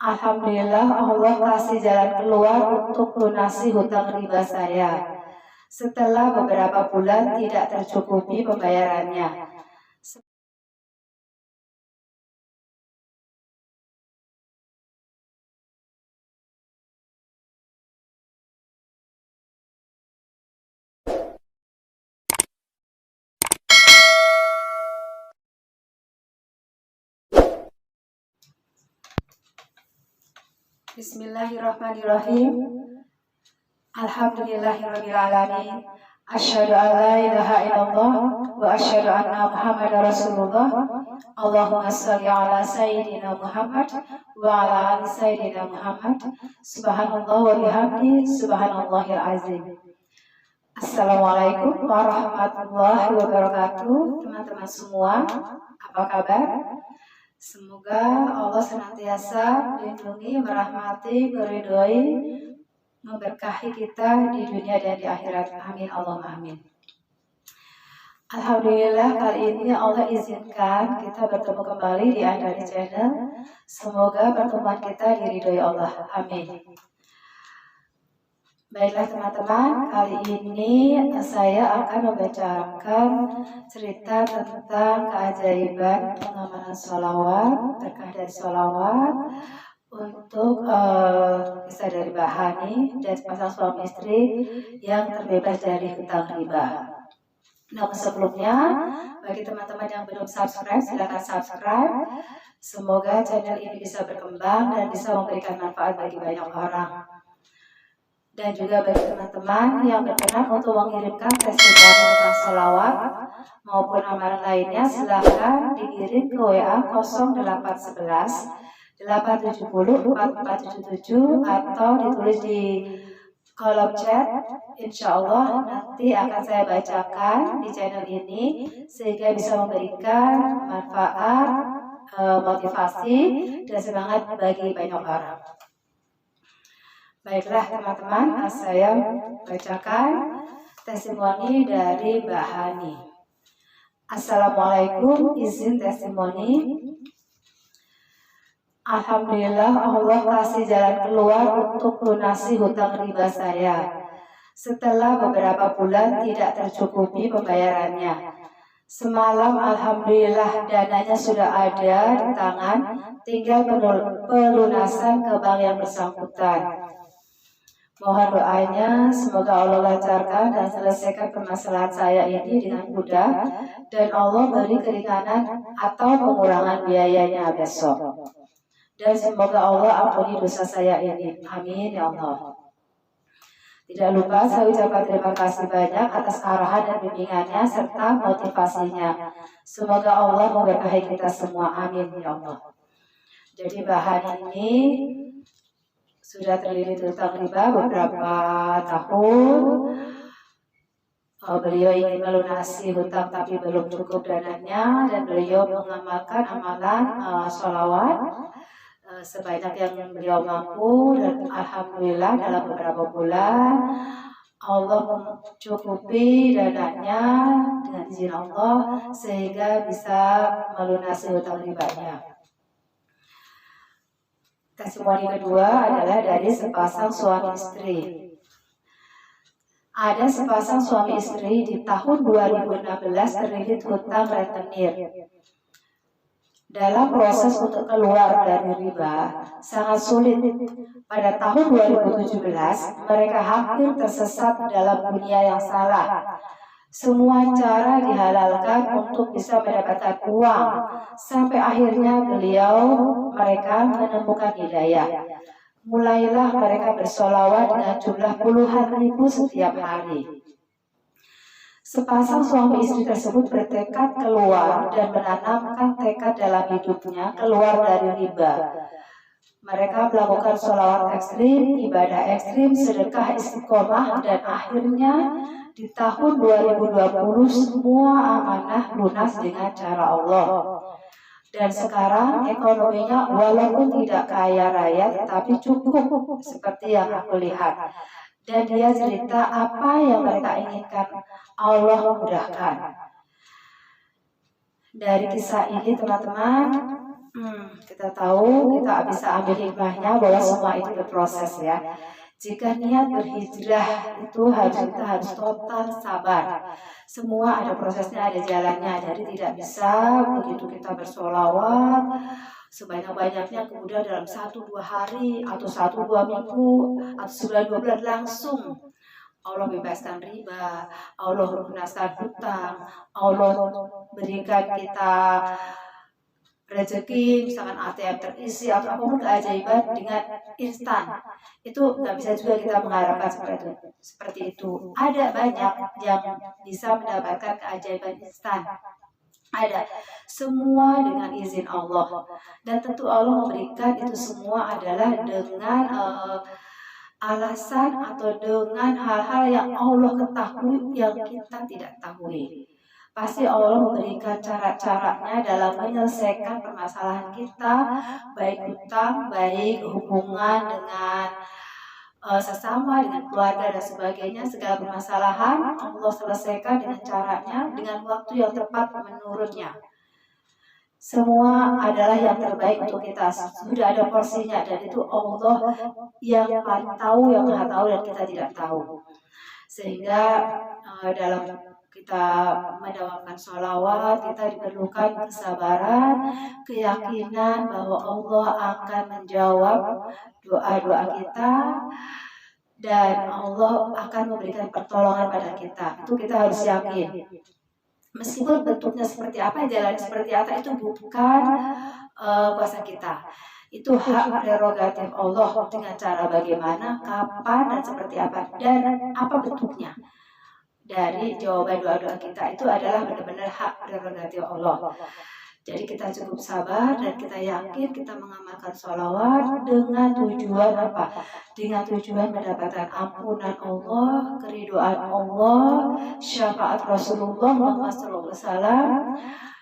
Alhamdulillah Allah kasih jalan keluar untuk lunasi hutang riba saya. Setelah beberapa bulan tidak tercukupi pembayarannya. Bismillahirrahmanirrahim. Alhamdulillahirrabbilalamin. Asyhadu an la ilaha illallah wa asyhadu anna Muhammadar Rasulullah. Allahumma shalli ala sayyidina Muhammad wa ala ali sayyidina Muhammad. Subhanallah wa bihamdi subhanallahil azim. Assalamualaikum warahmatullahi wabarakatuh. Teman-teman semua, apa kabar? Semoga Allah senantiasa melindungi, merahmati, meridhoi, memberkahi kita di dunia dan di akhirat. Amin Allahumma amin. Alhamdulillah kali ini Allah izinkan kita bertemu kembali di Andari Channel. Semoga pertemuan kita diridhoi Allah. Amin. Baiklah teman-teman, kali ini saya akan membacakan cerita tentang keajaiban pengamalan sholawat, berkah dari sholawat untuk kisah dari Bahani dan pasang suami istri yang terbebas dari hutang riba. Namun sebelumnya, bagi teman-teman yang belum subscribe, silakan subscribe. Semoga channel ini bisa berkembang dan bisa memberikan manfaat bagi banyak orang. Dan juga bagi teman-teman yang berkenan untuk mengirimkan testimoni tentang sholawat maupun amalan lainnya, silahkan dikirim ke WA 0811 870 4477 atau ditulis di kolom chat. Insya Allah nanti akan saya bacakan di channel ini sehingga bisa memberikan manfaat, motivasi, dan semangat bagi banyak orang. Baiklah teman-teman, saya bacakan testimoni dari Bahani. Assalamualaikum, izin testimoni. Alhamdulillah Allah kasih jalan keluar untuk lunasi hutang riba saya. Setelah beberapa bulan tidak tercukupi pembayarannya. Semalam alhamdulillah dananya sudah ada di tangan, tinggal pelunasan ke bank yang bersangkutan. Mohon doanya, semoga Allah lancarkan dan selesaikan permasalahan saya ini dengan mudah dan Allah beri keringanan atau pengurangan biayanya besok. Dan semoga Allah ampuni dosa saya ini. Amin ya Allah. Tidak lupa saya ucapkan terima kasih banyak atas arahan dan bimbingannya serta motivasinya. Semoga Allah memberkahi kita semua. Amin ya Allah. Jadi bahan ini sudah terlilit hutang riba beberapa tahun. Beliau ingin melunasi hutang tapi belum cukup dananya dan beliau mengamalkan amalan sholawat sebanyak yang beliau mampu dan alhamdulillah dalam beberapa bulan Allah mencukupi dananya dengan izin Allah sehingga bisa melunasi hutang ribanya. Testimoni kedua adalah dari sepasang suami istri. Ada sepasang suami istri di tahun 2016 terlilit hutang rentenir. Dalam proses untuk keluar dari riba sangat sulit. Pada tahun 2017 mereka hampir tersesat dalam dunia yang salah. Semua cara dihalalkan untuk bisa mendapatkan uang. Sampai akhirnya mereka menemukan hidayah. Mulailah mereka bersolawat dengan jumlah puluhan ribu setiap hari. Sepasang suami istri tersebut bertekad keluar dan menanamkan tekad dalam hidupnya keluar dari riba. Mereka melakukan sholawat ekstrim, ibadah ekstrim, sedekah istiqomah, dan akhirnya di tahun 2020 semua amanah lunas dengan cara Allah. Dan sekarang ekonominya walaupun tidak kaya raya tetapi cukup seperti yang aku lihat. Dan dia cerita apa yang mereka inginkan Allah mudahkan. Dari kisah ini teman-teman, Kita tahu, kita bisa ambil hikmahnya bahwa semua itu berproses ya. Jika niat berhijrah itu kita harus total sabar. Semua ada prosesnya, ada jalannya. Jadi tidak bisa begitu kita bersolawat sebanyak-banyaknya kemudian dalam 1-2 hari atau 1-2 minggu atau sebulan 2 bulan langsung Allah bebaskan riba, Allah lunaskan hutang, Allah berikan kita rezeki, misalkan ATM terisi atau apapun keajaiban dengan instan. Itu nggak bisa juga kita mengharapkan seperti itu. Ada banyak yang bisa mendapatkan keajaiban instan. Ada semua dengan izin Allah, dan tentu Allah memberikan itu semua adalah dengan alasan atau dengan hal-hal yang Allah ketahui yang kita tidak tahu. Pasti Allah memberikan cara-caranya dalam menyelesaikan permasalahan kita, baik hutang, baik hubungan dengan sesama, dengan keluarga dan sebagainya. Segala permasalahan Allah selesaikan dengan caranya, dengan waktu yang tepat menurutnya. Semua adalah yang terbaik untuk kita. Sudah ada porsinya, dan itu Allah yang paling tahu, yang maha tahu, dan kita tidak tahu. Sehingga dalam kita mendoakan sholawat, kita diperlukan kesabaran, keyakinan bahwa Allah akan menjawab doa-doa kita dan Allah akan memberikan pertolongan pada kita. Itu kita harus yakin. Meskipun bentuknya seperti apa, jalan seperti apa, itu bukan kuasa kita. Itu hak prerogatif Allah dengan cara bagaimana, kapan, dan seperti apa, dan apa bentuknya. Dari jawaban doa-doa kita itu adalah benar-benar hak prerogatif Allah. Jadi kita cukup sabar dan kita yakin kita mengamalkan sholawat dengan tujuan apa? Dengan tujuan mendapatkan ampunan Allah, keridhaan Allah, syafaat Rasulullah Muhammad SAW.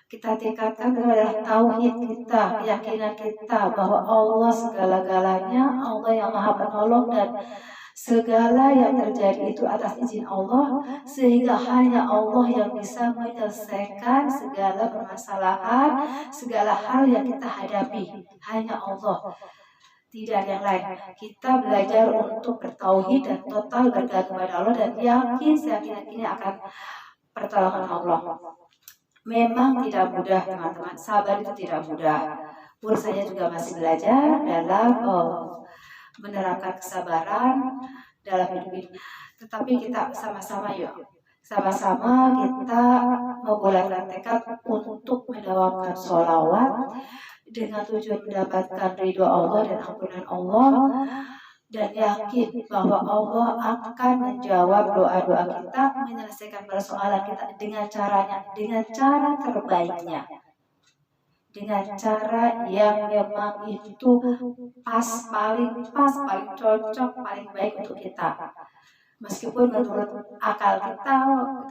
Kita tingkatkan adalah tauhid kita, keyakinan kita bahwa Allah segala-galanya, Allah yang maha penolong, dan segala yang terjadi itu atas izin Allah, sehingga hanya Allah yang bisa menyelesaikan segala permasalahan, segala hal yang kita hadapi. Hanya Allah, tidak yang lain. Kita belajar untuk bertauhid dan total bergantung kepada Allah, dan yakin seyakin-yakinnya akan pertolongan Allah. Memang tidak mudah teman-teman, sabar itu tidak mudah. Saya juga masih belajar dalam menerapkan kesabaran dalam hidup ini. Tetapi kita sama-sama yuk, sama-sama kita membulatkan tekad untuk mendawamkan sholawat dengan tujuan mendapatkan ridho Allah dan ampunan Allah, dan yakin bahwa Allah akan menjawab doa-doa kita, menyelesaikan persoalan kita dengan caranya, dengan cara terbaiknya, dengan cara yang memang itu paling cocok, paling baik untuk kita. Meskipun menurut akal kita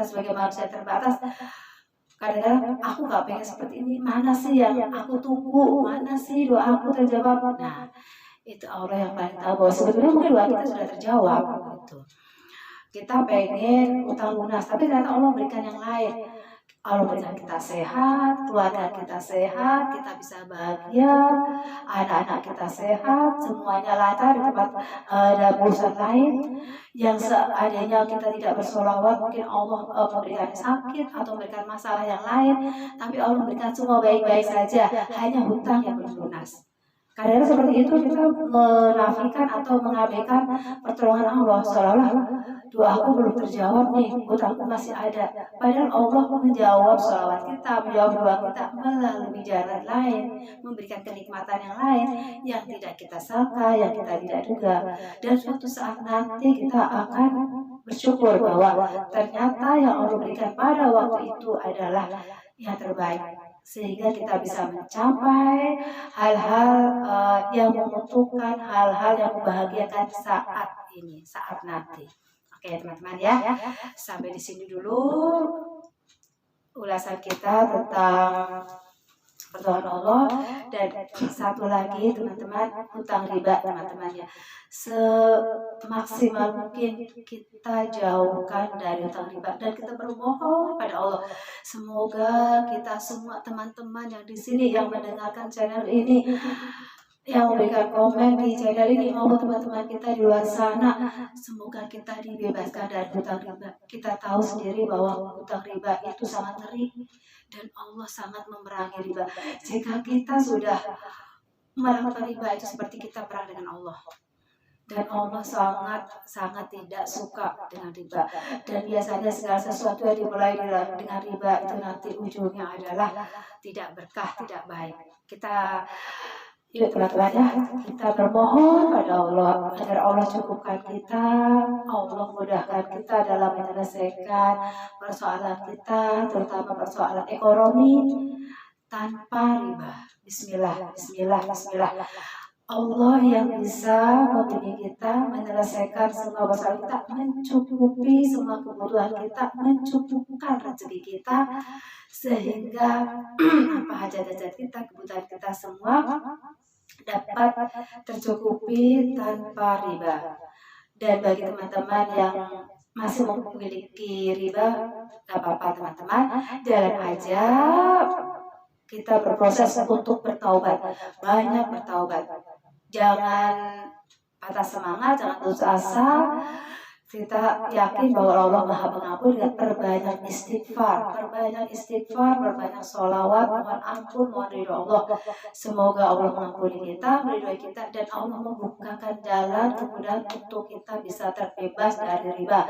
sebagai manusia terbatas, kadang-kadang aku gak pengen seperti ini, mana sih yang aku tunggu, mana sih doa aku terjawab. Nah, itu Allah yang paling tahu bahwa sebetulnya mungkin doa kita sudah terjawab gitu. Kita pengen utang lunas, tapi ternyata Allah berikan yang lain. Allah berikan kita sehat, keluarga kita sehat, kita bisa bahagia, anak-anak kita sehat, semuanya lancar di tempat dan urusan lain. Yang seadanya kita tidak bersolawat, mungkin Allah memberikan sakit atau memberikan masalah yang lain, tapi Allah memberikan semua baik-baik saja, hanya hutang yang belum lunas. Karena seperti itu kita menafikan atau mengabaikan pertolongan Allah, seolah-olah doaku belum terjawab nih, hutangku masih ada. Padahal Allah menjawab sholawat kita, menjawab doa kita melalui jalan lain, memberikan kenikmatan yang lain yang tidak kita sangka, yang kita tidak duga. Dan suatu saat nanti kita akan bersyukur bahwa ternyata yang Allah berikan pada waktu itu adalah yang terbaik, sehingga kita bisa mencapai hal-hal yang menguntungkan, hal-hal yang membahagiakan saat ini, saat nanti. Oke teman-teman ya, sampai di sini dulu ulasan kita tentang pertolongan Allah. Dan satu lagi teman-teman, hutang riba teman-teman ya, semaksimal mungkin kita jauhkan dari hutang riba dan kita bermohon pada Allah, semoga kita semua teman-teman yang di sini yang mendengarkan channel ini, yang memberikan komen di channel ini, maupun teman-teman kita di luar sana, semoga kita dibebaskan dari hutang riba. Kita tahu sendiri bahwa hutang riba itu sangat ngeri dan Allah sangat memerangi riba. Jika kita sudah melakukan riba, itu seperti kita perang dengan Allah. Dan Allah sangat tidak suka dengan riba. Dan biasanya segala sesuatu yang dimulai dengan riba itu nanti ujungnya adalah tidak berkah, tidak baik. Yuk teman-teman ya, kita bermohon pada Allah agar Allah cukupkan kita, Allah mudahkan kita dalam menyelesaikan persoalan kita, terutama persoalan ekonomi tanpa riba. Bismillah, bismillah, bismillah. Allah yang bisa membimbing kita menyelesaikan semua masalah kita, mencukupi semua kebutuhan kita, mencukupkan rezeki kita, sehingga apa hajat-hajat kita, kebutuhan kita semua dapat tercukupi tanpa riba. Dan bagi teman-teman yang masih memiliki riba, gak apa-apa teman-teman, jalan aja kita berproses untuk bertaubat, banyak bertaubat. Jangan patah semangat, jangan putus asa. Kita yakin bahwa Allah Maha Pengampun, dan perbanyak istighfar, perbanyak sholawat, mohon ampun, mohon ridho Allah. Semoga Allah mengampuni kita, meridhoi kita, dan Allah membukakan jalan kemudahan untuk kita bisa terbebas dari riba,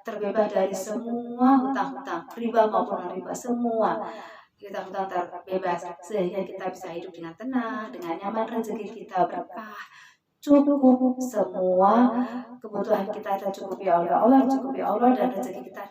terbebas dari semua hutang-hutang, riba maupun non-riba, semua hutang-hutang terbebas, sehingga kita bisa hidup dengan tenang, dengan nyaman, rezeki kita berkah, cukup, semua kebutuhan kita tercukupi oleh Allah, cukupi Allah, dan rezeki kita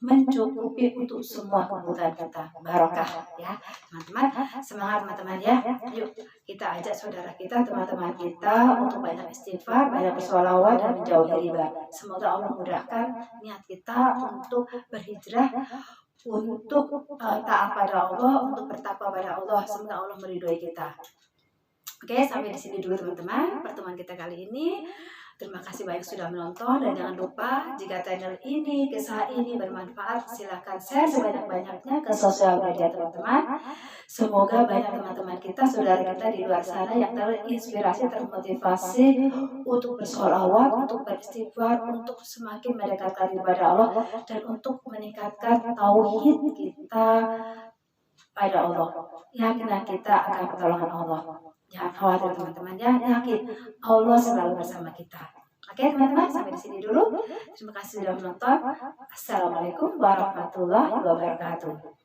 mencukupi untuk semua kebutuhan kita. Barokah ya teman-teman, semangat teman-teman ya. Yuk kita ajak saudara kita, teman-teman kita untuk banyak istighfar, banyak bersolawat, dan menjauhi riba. Semoga Allah mudahkan niat kita untuk berhijrah, untuk taat pada Allah, untuk bertakwa pada Allah. Semoga Allah meridhoi kita. Oke, sampai di sini dulu teman-teman pertemuan kita kali ini. Terima kasih banyak sudah menonton, dan jangan lupa jika channel ini, kisah ini bermanfaat, silahkan share sebanyak-banyaknya ke sosial media teman-teman. Semoga banyak teman-teman kita, saudara kita di luar sana yang terinspirasi, termotivasi untuk bersolawat, untuk beristighfar, untuk semakin mendekatkan kepada Allah, dan untuk meningkatkan tauhid kita pada Allah. Yakinlah kita akan pertolongan Allah. Jangan khawatir teman-teman ya, yakin Allah selalu bersama kita. Oke teman-teman, sampai di sini dulu. Terima kasih sudah menonton. Assalamualaikum warahmatullahi wabarakatuh.